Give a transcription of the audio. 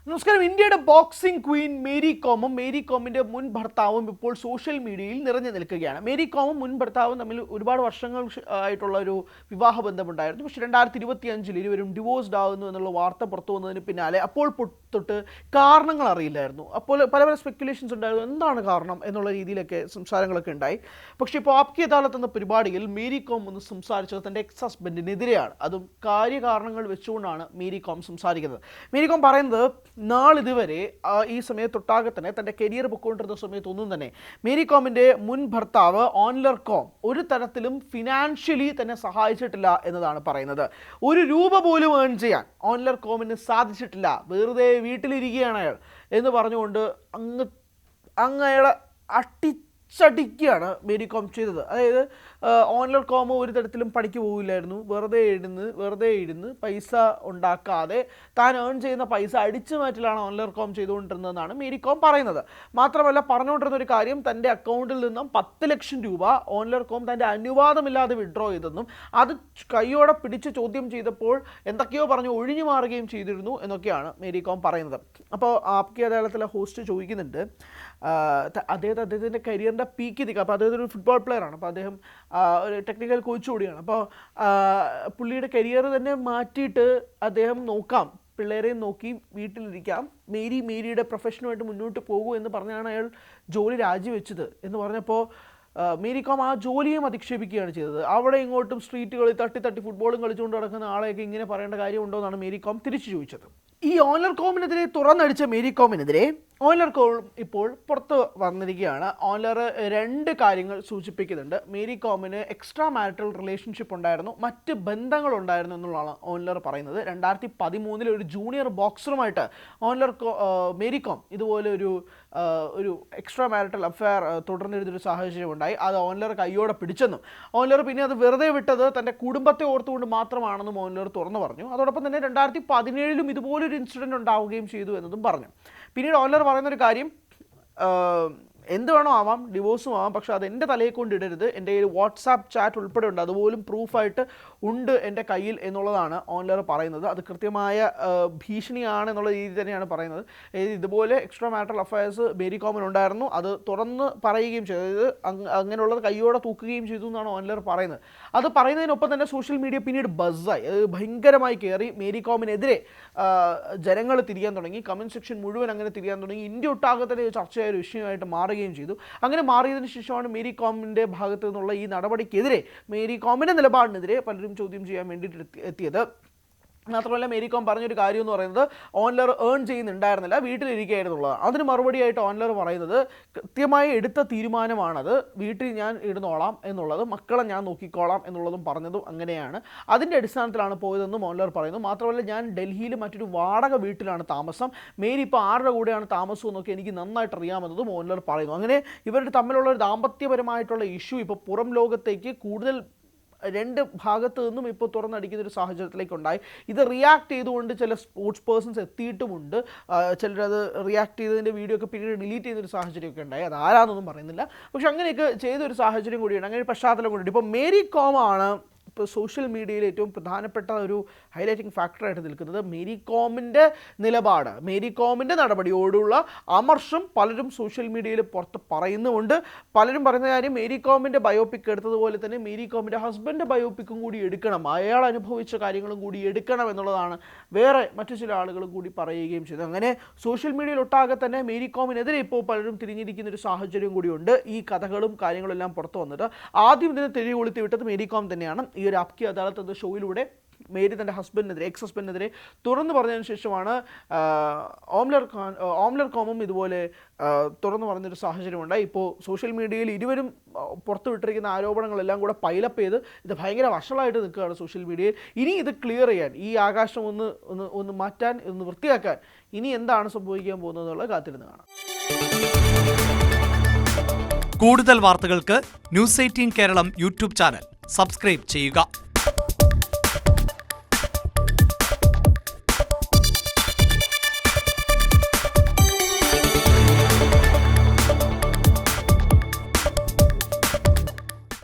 നമസ്കാരം. ഇന്ത്യയുടെ boxing Queen Mary കോമിന്റെ മുൻ ഭർത്താവും ഇപ്പോൾ സോഷ്യൽ മീഡിയയിൽ നിറഞ്ഞു നിൽക്കുകയാണ്. മേരി കോമും മുൻ ഭർത്താവും തമ്മിൽ ഒരുപാട് വർഷങ്ങൾ ആയിട്ടുള്ള ഒരു വിവാഹ ബന്ധമുണ്ടായിരുന്നു. പക്ഷേ 2025 ഇരുവരും ഡിവോഴ്സ്ഡ് ആകുന്നു എന്നുള്ള വാർത്ത പുറത്തു വന്നതിന് പിന്നാലെ അപ്പോൾ തൊട്ട് കാരണങ്ങൾ അറിയില്ലായിരുന്നു. അപ്പോൾ പല സ്പെക്കുലേഷൻസ് ഉണ്ടായിരുന്നു, എന്താണ് കാരണം എന്നുള്ള രീതിയിലൊക്കെ സംസാരങ്ങളൊക്കെ ഉണ്ടായി. പക്ഷേ ഇപ്പോൾ ആപ്കി അദാലത്ത് എന്ന പരിപാടിയിൽ മേരി കോം ഒന്ന് സംസാരിച്ചത് തൻ്റെ എക്സ് ഹസ്ബൻഡിനെതിരെയാണ്. അതും കാര്യകാരണങ്ങൾ വെച്ചുകൊണ്ടാണ് മേരി കോം സംസാരിക്കുന്നത്. മേരി കോം പറയുന്നത്, നാളിതുവരെ ഈ സമയത്തൊട്ടാകെ തന്നെ തൻ്റെ കരിയർ പൊയ്ക്കൊണ്ടിരുന്ന സമയത്തൊന്നും തന്നെ മേരി കോമിൻ്റെ മുൻ ഭർത്താവ് ഓൺലർ കോം ഒരു തരത്തിലും ഫിനാൻഷ്യലി തന്നെ സഹായിച്ചിട്ടില്ല എന്നതാണ് പറയുന്നത്. ഒരു രൂപ പോലും ഏൺ ചെയ്യാൻ ഓൺലർ കോമിന് സാധിച്ചിട്ടില്ല, വെറുതെ വീട്ടിലിരിക്കുകയാണ് അയാൾ എന്ന് പറഞ്ഞുകൊണ്ട് അങ്ങയുടെ അടിക്കുകയാണ് മേരി കോം ചെയ്തത്. അതായത് ഓൺലർ കോം ഒരു തരത്തിലും പണിക്ക് പോകില്ലായിരുന്നു, വെറുതെ ഇരുന്ന് പൈസ ഉണ്ടാക്കാതെ താൻ ഏൺ ചെയ്യുന്ന പൈസ അടിച്ചു മാറ്റലാണ് ഓൺലർ കോം ചെയ്തുകൊണ്ടിരുന്നതെന്നാണ് മേരി കോം പറയുന്നത്. മാത്രമല്ല പറഞ്ഞുകൊണ്ടിരുന്ന ഒരു കാര്യം, തൻ്റെ അക്കൗണ്ടിൽ നിന്നും 10 ലക്ഷം രൂപ ഓൺലർ കോം തൻ്റെ അനുവാദമില്ലാതെ വിഡ്രോ ചെയ്തെന്നും അത് കൈയോടെ പിടിച്ച് ചോദ്യം ചെയ്തപ്പോൾ എന്തൊക്കെയോ പറഞ്ഞ് ഒഴിഞ്ഞു മാറുകയും ചെയ്തിരുന്നു എന്നൊക്കെയാണ് മേരി കോം പറയുന്നത്. അപ്പോൾ ആപ്കി അദാലത്തിലെ ഹോസ്റ്റ് ചോദിക്കുന്നുണ്ട്, അദ്ദേഹത്തിൻ്റെ കരിയറിൻ്റെ പീക്ക് നിൽക്കുക. അപ്പോൾ അദ്ദേഹം ഒരു ഫുട്ബോൾ പ്ലെയറാണ്, അപ്പോൾ അദ്ദേഹം ഒരു ടെക്നിക്കൽ കോച്ച് കൂടിയാണ്. അപ്പോൾ പുള്ളിയുടെ കരിയർ തന്നെ മാറ്റിയിട്ട് അദ്ദേഹം നോക്കാം, പിള്ളേരെയും നോക്കി വീട്ടിലിരിക്കാം, മേരിയുടെ പ്രൊഫഷനുമായിട്ട് മുന്നോട്ട് പോകൂ എന്ന് പറഞ്ഞാണ് അയാൾ ജോലി രാജിവെച്ചത് എന്ന് പറഞ്ഞപ്പോൾ മേരി കോം ആ ജോലിയും അധിക്ഷേപിക്കുകയാണ് ചെയ്തത്. അവിടെ ഇങ്ങോട്ടും സ്ട്രീറ്റുകളിൽ തട്ടി ഫുട്ബോളും കളിച്ചുകൊണ്ട് നടക്കുന്ന ആളെയൊക്കെ ഇങ്ങനെ പറയേണ്ട കാര്യമുണ്ടോ എന്നാണ് മേരി കോം തിരിച്ചു ചോദിച്ചത്. ഈ ഓൺലർ കോമിനെതിരെ തുറന്നടിച്ച മേരി കോമിനെതിരെ ഓൺലർ കോം ഇപ്പോൾ പുറത്ത് വന്നിരിക്കുകയാണ്. ഓൺലർ 2 കാര്യങ്ങൾ സൂചിപ്പിക്കുന്നുണ്ട്. മേരി കോമിന് എക്സ്ട്രാ മാരിറ്റൽ റിലേഷൻഷിപ്പ് ഉണ്ടായിരുന്നു, മറ്റ് ബന്ധങ്ങളുണ്ടായിരുന്നു എന്നുള്ളതാണ് ഓൺലർ പറയുന്നത്. 2013 ഒരു ജൂനിയർ ബോക്സറുമായിട്ട് മേരി കോം ഇതുപോലെ ഒരു എക്സ്ട്രാ മാരിറ്റൽ അഫെയർ തുടർന്നിരുന്നൊരു സാഹചര്യം ഉണ്ടായി. അത് ഓൺലർ കൈയോടെ പിടിച്ചെന്നും ഓൺലർ പിന്നെ അത് വെറുതെ വിട്ടത് തൻ്റെ കുടുംബത്തെ ഓർത്തുകൊണ്ട് മാത്രമാണെന്നും ഓൺലർ തുറന്നു പറഞ്ഞു. അതോടൊപ്പം തന്നെ 2017 ഇതുപോലൊരു ഇൻസിഡൻറ്റ് ഉണ്ടാവുകയും ചെയ്തു എന്നതും പറഞ്ഞു. പിന്നീട് ഓൺലർ പറയുന്നൊരു കാര്യം, എന്ത് വേണോ ആവാം, ഡിവോഴ്സും ആവാം, പക്ഷേ അത് എൻ്റെ തലയെ കൊണ്ടിടരുത്, എൻ്റെ കയ്യിൽ വാട്സാപ്പ് ചാറ്റ് ഉൾപ്പെടെ ഉണ്ട്, അതുപോലും പ്രൂഫായിട്ട് ഉണ്ട് എൻ്റെ കയ്യിൽ എന്നുള്ളതാണ് ഓൺലർ പറയുന്നത്. അത് കൃത്യമായ ഭീഷണിയാണ് എന്നുള്ള രീതി തന്നെയാണ് പറയുന്നത്. ഇതുപോലെ എക്സ്ട്രാ മാരിറ്റൽ അഫയേഴ്സ് മേരി കോമിനുണ്ടായിരുന്നു, അത് തുറന്ന് പറയുകയും ചെയ്തു, അതായത് അങ്ങനെയുള്ളത് കയ്യോടെ തൂക്കുകയും ചെയ്തു എന്നാണ് ഓൺലർ പറയുന്നത്. അത് പറയുന്നതിനൊപ്പം തന്നെ സോഷ്യൽ മീഡിയ പിന്നീട് ബസ്സായി, അത് ഭയങ്കരമായി കയറി മേരി കോമിനെതിരെ ജനങ്ങൾ തിരിയാൻ തുടങ്ങി, കമൻറ്റ് സെക്ഷൻ മുഴുവൻ അങ്ങനെ തിരിയാൻ തുടങ്ങി. ഇന്ത്യ ഒട്ടാകെ തന്നെ ചർച്ചയായ ഒരു വിഷയമായിട്ട് മാറുകയും ചെയ്തു. അങ്ങനെ മാറിയതിനു ശേഷമാണ് മേരി കോമിൻ്റെ ഭാഗത്തു നിന്നുള്ള ഈ നടപടിക്കെതിരെ, മേരി കോമിൻ്റെ നിലപാടിനെതിരെ പലരും ചോദ്യം ചെയ്യാൻ വേണ്ടിയിട്ട് എത്തിയത്. മാത്രമല്ല മേരി കോം പറഞ്ഞൊരു കാര്യം എന്ന് പറയുന്നത്, ഓൺലർ ഏൺ ചെയ്യുന്നുണ്ടായിരുന്നില്ല, വീട്ടിലിരിക്കുകയായിരുന്നുള്ളതാണ്. അതിന് മറുപടിയായിട്ട് ഓൺലർ പറയുന്നത്, കൃത്യമായി എടുത്ത തീരുമാനമാണത്, വീട്ടിൽ ഞാൻ ഇരുന്നോളാം എന്നുള്ളത്, മക്കളെ ഞാൻ നോക്കിക്കോളാം എന്നുള്ളതും പറഞ്ഞതും അങ്ങനെയാണ്. അതിൻ്റെ അടിസ്ഥാനത്തിലാണ് പോയതെന്നും ഓൺലർ പറയുന്നു. മാത്രമല്ല, ഞാൻ ഡൽഹിയിൽ മറ്റൊരു വാടക വീട്ടിലാണ് താമസം, മേരി ഇപ്പോൾ ആരുടെ കൂടെയാണ് താമസം എന്നൊക്കെ എനിക്ക് നന്നായിട്ട് അറിയാമെന്നതും ഓൺലർ പറയുന്നു. അങ്ങനെ ഇവരുടെ തമ്മിലുള്ള ഒരു ദാമ്പത്യപരമായിട്ടുള്ള ഇഷ്യൂ ഇപ്പോൾ പുറം ലോകത്തേക്ക് കൂടുതൽ 2 ഭാഗത്തു നിന്നും ഇപ്പോൾ തുറന്നടിക്കുന്ന ഒരു സാഹചര്യത്തിലേക്കുണ്ടായി. ഇത് റിയാക്ട് ചെയ്തുകൊണ്ട് ചില സ്പോർട്സ് പേഴ്സൺസ് എത്തിയിട്ടുമുണ്ട്. ചിലരത് റിയാക്ട് ചെയ്തതിൻ്റെ വീഡിയോ ഒക്കെ പിന്നീട് ഡിലീറ്റ് ചെയ്തൊരു സാഹചര്യമൊക്കെ ഉണ്ടായി. അത് ആരാന്നൊന്നും പറയുന്നില്ല, പക്ഷെ അങ്ങനെയൊക്കെ ചെയ്തൊരു സാഹചര്യം കൂടിയാണ്, അങ്ങനെ ഒരു പശ്ചാത്തലം കൂടിയുണ്ട്. ഇപ്പോൾ മേരി കോമാണ് ഇപ്പോൾ സോഷ്യൽ മീഡിയയിൽ ഏറ്റവും പ്രധാനപ്പെട്ട ഒരു ഹൈലൈറ്റിംഗ് ഫാക്ടറായിട്ട് നിൽക്കുന്നത്. മേരി കോമിൻ്റെ നിലപാട്, മേരി കോമിൻ്റെ നടപടിയോടുള്ള അമർഷം പലരും സോഷ്യൽ മീഡിയയിൽ പുറത്ത് പറയുന്നുമുണ്ട്. പലരും പറയുന്ന കാര്യം, മേരി കോമിൻ്റെ ബയോപിക് എടുത്തതുപോലെ തന്നെ മേരി കോമിൻ്റെ ഹസ്ബൻഡ് ബയോപിക്കും കൂടി എടുക്കണം, അയാൾ അനുഭവിച്ച കാര്യങ്ങളും കൂടി എടുക്കണം എന്നുള്ളതാണ് വേറെ മറ്റു ചില ആളുകളും കൂടി പറയുകയും ചെയ്തു. അങ്ങനെ സോഷ്യൽ മീഡിയയിൽ ഒട്ടാകെ തന്നെ മേരി കോമിനെതിരെ ഇപ്പോൾ പലരും തിരിഞ്ഞിരിക്കുന്ന ഒരു സാഹചര്യം കൂടിയുണ്ട്. ഈ കഥകളും കാര്യങ്ങളും എല്ലാം പുറത്തു വന്നിട്ട് ആദ്യം ഇതിന് തിരി കൊളുത്തി വിട്ടത് മേരി കോം തന്നെയാണ്. ഈ ഒരു ആപ്കി അദാലത്ത് എന്ന ഷോയിലൂടെ മേരി തൻ്റെ എക്സ് ഹസ്ബൻഡിനെതിരെ തുറന്നു പറഞ്ഞതിന് ശേഷമാണ് ഓംലർ കോമും ഇതുപോലെ തുറന്നു പറഞ്ഞൊരു സാഹചര്യമുണ്ടായി. ഇപ്പോൾ സോഷ്യൽ മീഡിയയിൽ ഇരുവരും പുറത്തുവിട്ടിരിക്കുന്ന ആരോപണങ്ങളെല്ലാം കൂടെ പൈലപ്പ് ചെയ്ത് ഇത് ഭയങ്കര വഷളായിട്ട് നിൽക്കുകയാണ് സോഷ്യൽ മീഡിയയിൽ. ഇനി ഇത് ക്ലിയർ ചെയ്യാൻ, ഈ ആകാശം ഒന്ന് മാറ്റാൻ, ഒന്ന് വൃത്തിയാക്കാൻ ഇനി എന്താണ് സംഭവിക്കാൻ പോകുന്നത് എന്നുള്ളത് കാത്തിരുന്ന് കാണാം. കൂടുതൽ വാർത്തകൾക്ക് News 18 Keralam YouTube channel subscribe ചെയ്യുക.